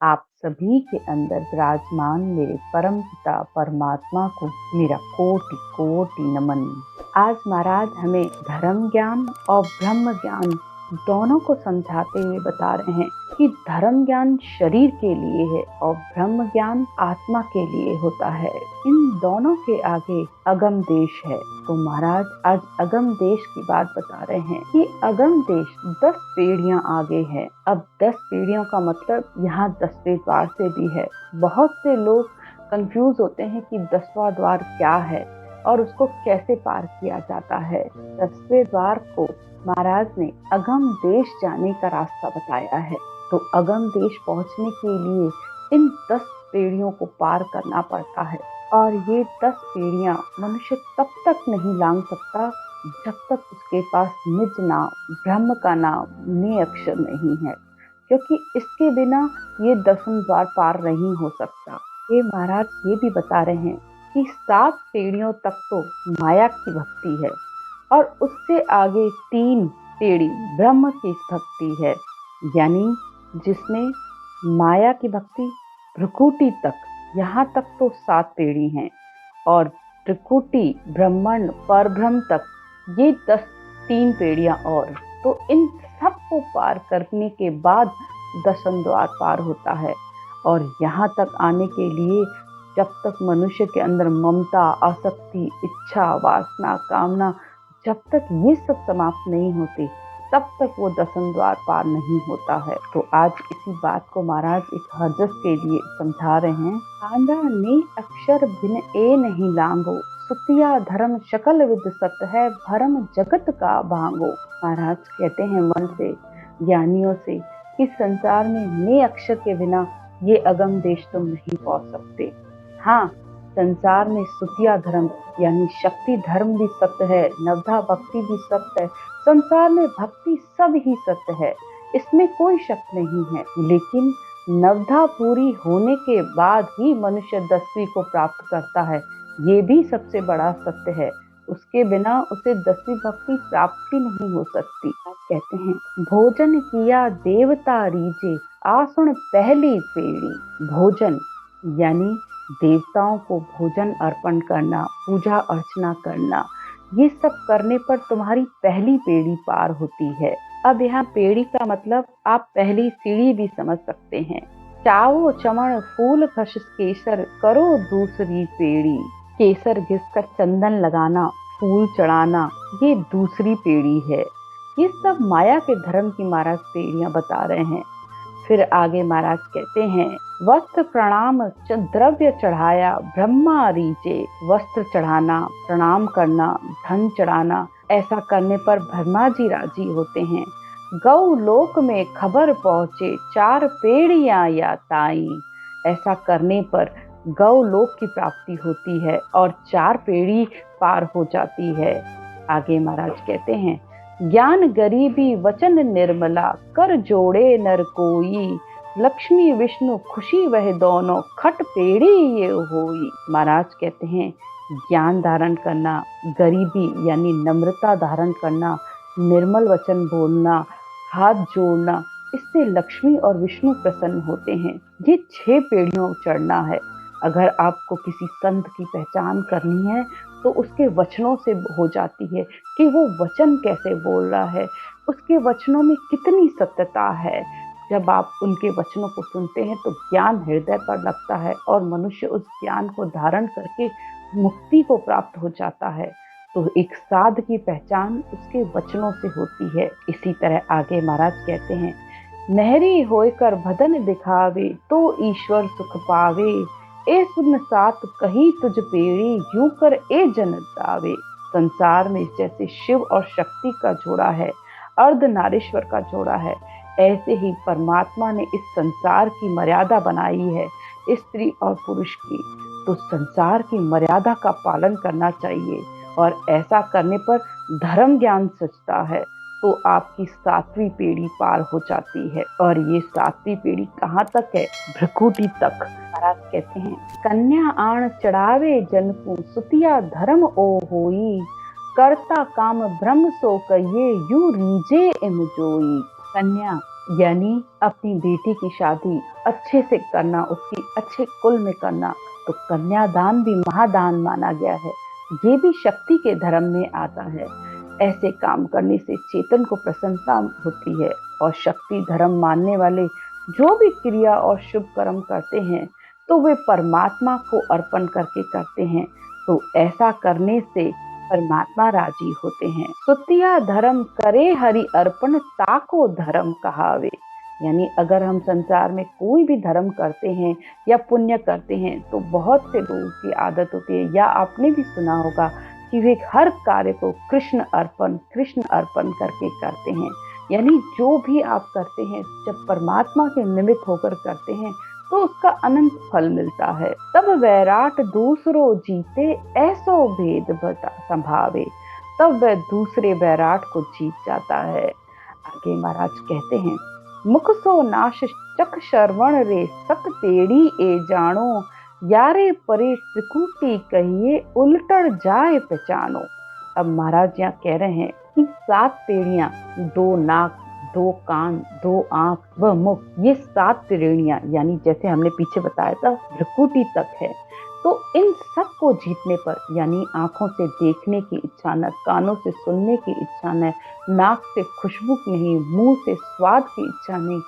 आप सभी के अंदर विराजमान मेरे परम पिता परमात्मा को मेरा कोटि कोटि नमन। आज महाराज हमें धर्म ज्ञान और ब्रह्म ज्ञान दोनों को समझाते हुए बता रहे हैं कि धर्म ज्ञान शरीर के लिए है और ब्रह्म ज्ञान आत्मा के लिए होता है। इन दोनों के आगे अगम देश है। तो महाराज आज अगम देश की बात बता रहे हैं कि अगम देश 10 पीढ़ियां आगे है। अब 10 पीढ़ियों का मतलब यहाँ 10वें द्वार से भी है। बहुत से लोग कंफ्यूज होते हैं कि 10वां द्वार क्या है और उसको कैसे पार किया जाता है। 10वें द्वार को महाराज ने अगम देश जाने का रास्ता बताया है। तो अगम देश पहुंचने के लिए इन 10 पीढ़ियों को पार करना पड़ता है और ये 10 पीढ़ियां मनुष्य तब तक नहीं लांघ सकता जब तक उसके पास निज नाम ब्रह्म का नाम ने अक्षर नहीं है, क्योंकि इसके बिना ये 10वें द्वार पार नहीं हो सकता। ये महाराज ये भी बता रहे हैं कि 7 पीढ़ियों तक तो माया की भक्ति है और उससे आगे 3 पीढ़ी ब्रह्म की भक्ति है, यानी जिसमें माया की भक्ति भ्रकुटी तक, यहाँ तक तो 7 पीढ़ी हैं और त्रिकुटी ब्रह्मांड परब्रह्म तक ये 3 पीढ़ियां और। तो इन सब को पार करने के बाद 10वां द्वार पार होता है। और यहाँ तक आने के लिए जब तक मनुष्य के अंदर ममता, आसक्ति, इच्छा, वासना, कामना, जब तक ये सब समाप्त नहीं होते तब तक वो 10वां द्वार पार नहीं होता है। तो आज इसी बात को महाराज एक हरजस के लिए समझा रहे हैं। आंधा ने अक्षर बिन ए नहीं लांगो, सुतिया धर्म शकल विद सत है, भरम जगत का भांगो। महाराज कहते हैं मन से, ज्ञानियों से, कि संसार में ने अक्षर के बिना ये अगम देश तुम नहीं पहुंच सकते। हाँ, संसार में सुतिया धर्म यानी शक्ति धर्म भी सत्य है, नवधा भक्ति भी सत्य है, संसार में भक्ति सब ही सत्य है, इसमें कोई शक नहीं है। लेकिन नवधा पूरी होने के बाद ही मनुष्य 10वीं को प्राप्त करता है, ये भी सबसे बड़ा सत्य है। उसके बिना उसे 10वीं भक्ति प्राप्त ही नहीं हो सकती। आप कहते हैं भोजन किया देवता रीजे, आसुन पहली पीढ़ी। भोजन यानी देवताओं को भोजन अर्पण करना, पूजा अर्चना करना, ये सब करने पर तुम्हारी पहली पीढ़ी पार होती है। अब यहाँ पीढ़ी का मतलब आप पहली सीढ़ी भी समझ सकते हैं। चावो चमन फूल खश केसर, करो दूसरी पीढ़ी। केसर घिसकर चंदन लगाना, फूल चढ़ाना, ये दूसरी पीढ़ी है। ये सब माया के धर्म की महाराज पीढ़ियां बता रहे हैं। फिर आगे महाराज कहते हैं वस्त्र प्रणाम द्रव्य चढ़ाया, ब्रह्मा रीचे। वस्त्र चढ़ाना, प्रणाम करना, धन चढ़ाना, ऐसा करने पर ब्रह्मा जी राजी होते हैं। गौ लोक में खबर पहुंचे, 4 पीढ़ियां या ताई। ऐसा करने पर गौ लोक की प्राप्ति होती है और 4 पीढ़ी पार हो जाती है। आगे महाराज कहते हैं ज्ञान गरीबी वचन निर्मला, कर जोड़े नर कोई। लक्ष्मी विष्णु खुशी वह दोनों, खट पेड़ी ये होई। महाराज कहते हैं ज्ञान धारण करना, गरीबी यानी नम्रता धारण करना, निर्मल वचन बोलना, हाथ जोड़ना, इससे लक्ष्मी और विष्णु प्रसन्न होते हैं। ये 6 पीढ़ियों चढ़ना है। अगर आपको किसी संत की पहचान करनी है तो उसके वचनों से हो जाती है कि वो वचन कैसे बोल रहा है, उसके वचनों में कितनी सत्यता है। जब आप उनके वचनों को सुनते हैं तो ज्ञान हृदय पर लगता है और मनुष्य उस ज्ञान को धारण करके मुक्ति को प्राप्त हो जाता है। तो एक साध की पहचान उसके वचनों से होती है। इसी तरह आगे महाराज कहते हैं नहरी होकर भदन दिखावे, तो ईश्वर सुख पावे। ए सुन सात कही तुझ पेड़ी, यूं कर ए जन दावे। संसार में जैसे शिव और शक्ति का जोड़ा है, अर्धनारीश्वर का जोड़ा है, ऐसे ही परमात्मा ने इस संसार की मर्यादा बनाई है, स्त्री और पुरुष की। तो संसार की मर्यादा का पालन करना चाहिए और ऐसा करने पर धर्म ज्ञान सचता है तो आपकी 7वीं पीढ़ी पार हो जाती है। और ये 7वीं पीढ़ी कहाँ तक है? भ्रकुटी तक। महाराज कहते हैं कन्या आण चढ़ावे जन को, सुतिया धर्म ओ होई। करता काम ब्रह्म सो कहिए, यूं रीजे इम जोई। कन्या यानी अपनी बेटी की शादी अच्छे से करना, उसकी अच्छे कुल में करना, तो कन्यादान भी महादान माना गया है। ये भी शक्ति के धर्म में आता है। ऐसे काम करने से चेतन को प्रसन्नता होती है और शक्ति धर्म मानने वाले जो भी क्रिया और शुभ कर्म करते हैं तो वे परमात्मा को अर्पण करके करते हैं। तो ऐसा करने से परमात्मा राजी होते हैं। सुतिया धर्म करे हरि अर्पण ताको धर्म कहावे। यानी अगर हम संसार में कोई भी धर्म करते हैं या पुण्य करते हैं तो बहुत से लोगों की आदत होती है, या आपने भी सुना होगा कि वे हर कार्य को कृष्ण अर्पण करके करते हैं। यानी जो भी आप करते हैं जब परमात्मा के निमित्त होकर करते हैं तो उसका अनंत फल मिलता है। तब वैराट दूसरो जीते ऐसो भेद बता संभावे। तब वह दूसरे वैराट को जीत जाता है। आगे महाराज कहते हैं, मुख सो नाश चक श्रवण रे सत पेड़ी ए जानो। यारे परे त्रिकुटी कहिए उलटड़ जाए पहचानो। अब महाराज यहाँ कह रहे हैं कि 7 पेड़ियां, 2 नाक, 2 कान, 2 आंख व मुख, ये 7 त्रिवेणियां यानी जैसे हमने पीछे बताया था भ्रकुटी तक है। तो इन सब को जीतने पर, यानी आंखों से देखने की इच्छा न, कानों से सुनने की इच्छा न, नाक से खुशबू नहीं, मुंह से स्वाद की इच्छा नहीं,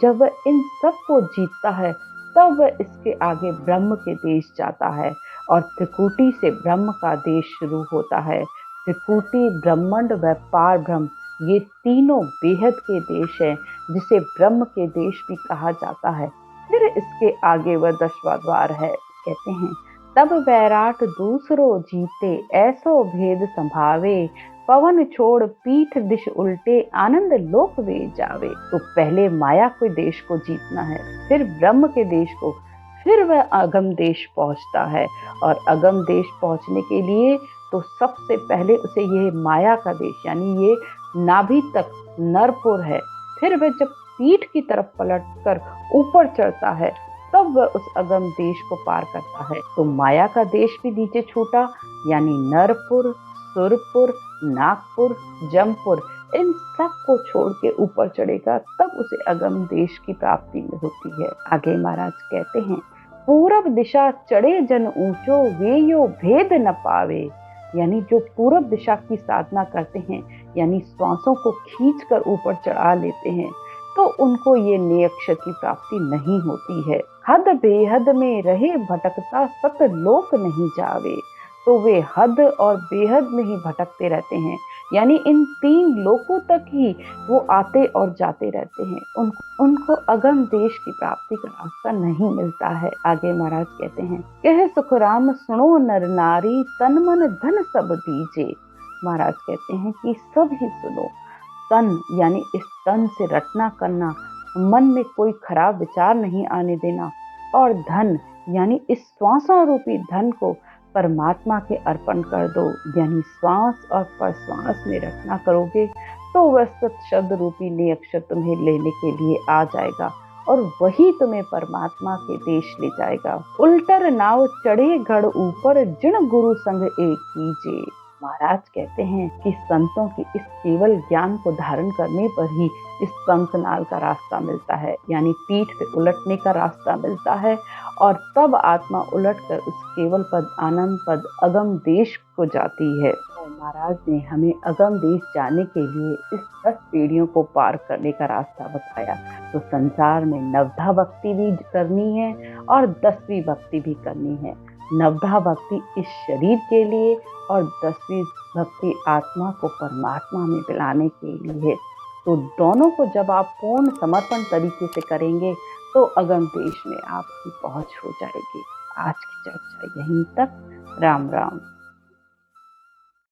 जब वह इन सब को जीतता है तब वह इसके आगे ब्रह्म के देश जाता है और त्रिकुटी से ब्रह्म का देश शुरू होता है। त्रिकुटी, ब्रह्मांड व पार ब्रह्म, ये तीनों बेहद के देश हैं जिसे ब्रह्म के देश भी कहा जाता है। फिर इसके आगे वह 10वां द्वार है। कहते हैं, तब वैराट दूसरो जीते ऐसो भेद संभावे। पवन छोड़ पीठ दिश उल्टे आनंद लोक वे जावे। तो पहले माया के देश को जीतना है, फिर ब्रह्म के देश को, फिर वह अगम देश पहुंचता है। और अगम देश पहुंचने के लिए तो सबसे पहले उसे ये माया का देश, यानी ये नाभि तक नरपुर है, फिर वह जब पीठ की तरफ पलटकर ऊपर चढ़ता है तब वह उस अगम देश को पार करता है। तो माया का देश भी नीचे छूटा, यानी नरपुर, सुरपुर, नागपुर, जमपुर, इन सब को छोड़ के ऊपर चढ़ेगा तब उसे अगम देश की प्राप्ति होती है। आगे महाराज कहते हैं, पूरब दिशा चढ़े जन ऊंचो वे यो भेद न पावे। यानी जो पूरब दिशा की साधना करते हैं, यानी श्वासों को खींचकर ऊपर चढ़ा लेते हैं, तो उनको ये नेयक्ष की प्राप्ति नहीं होती है। हद बेहद में रहे भटकता सत लोक नहीं जावे। तो वे हद और बेहद में ही भटकते रहते हैं, यानी इन 3 लोकों तक ही वो आते और जाते रहते हैं। उनको अगम देश की प्राप्ति का रास्ता नहीं मिलता है। आगे महाराज कहते हैं, कह सुखराम सुनो नर नारी तन मन धन सब दीजे। महाराज कहते हैं कि सब ही सुनो। तन यानी इस तन से रटना करना, मन में कोई खराब विचार नहीं आने देना, और धन यानी इस श्वासों रूपी धन को परमात्मा के अर्पण कर दो। यानी श्वास और प्रश्वास में रचना करोगे तो वह सत शब्द रूपी नेयक्षर तुम्हें लेने के लिए आ जाएगा और वही तुम्हें परमात्मा के देश ले जाएगा। उल्टर नाव चढ़े गढ़ ऊपर जिण गुरु संग एक कीजिए। महाराज कहते हैं कि संतों की इस केवल ज्ञान को धारण करने पर ही इस पंखनाल का रास्ता मिलता है, यानी पीठ पे उलटने का रास्ता मिलता है, और तब आत्मा उलटकर उस केवल पद, आनंद पद, अगम देश को जाती है। तो महाराज ने हमें अगम देश जाने के लिए इस 10 पीढ़ियों को पार करने का रास्ता बताया। तो संसार में नवधा भक्ति भी करनी है और 10वीं भक्ति भी करनी है। नवधा भक्ति इस शरीर के लिए और 10वीं भक्ति आत्मा को परमात्मा में मिलाने के लिए। तो दोनों को जब आप पूर्ण समर्पण तरीके से करेंगे तो अगम देश में आपकी पहुंच हो जाएगी। आज की चर्चा यहीं तक। राम राम।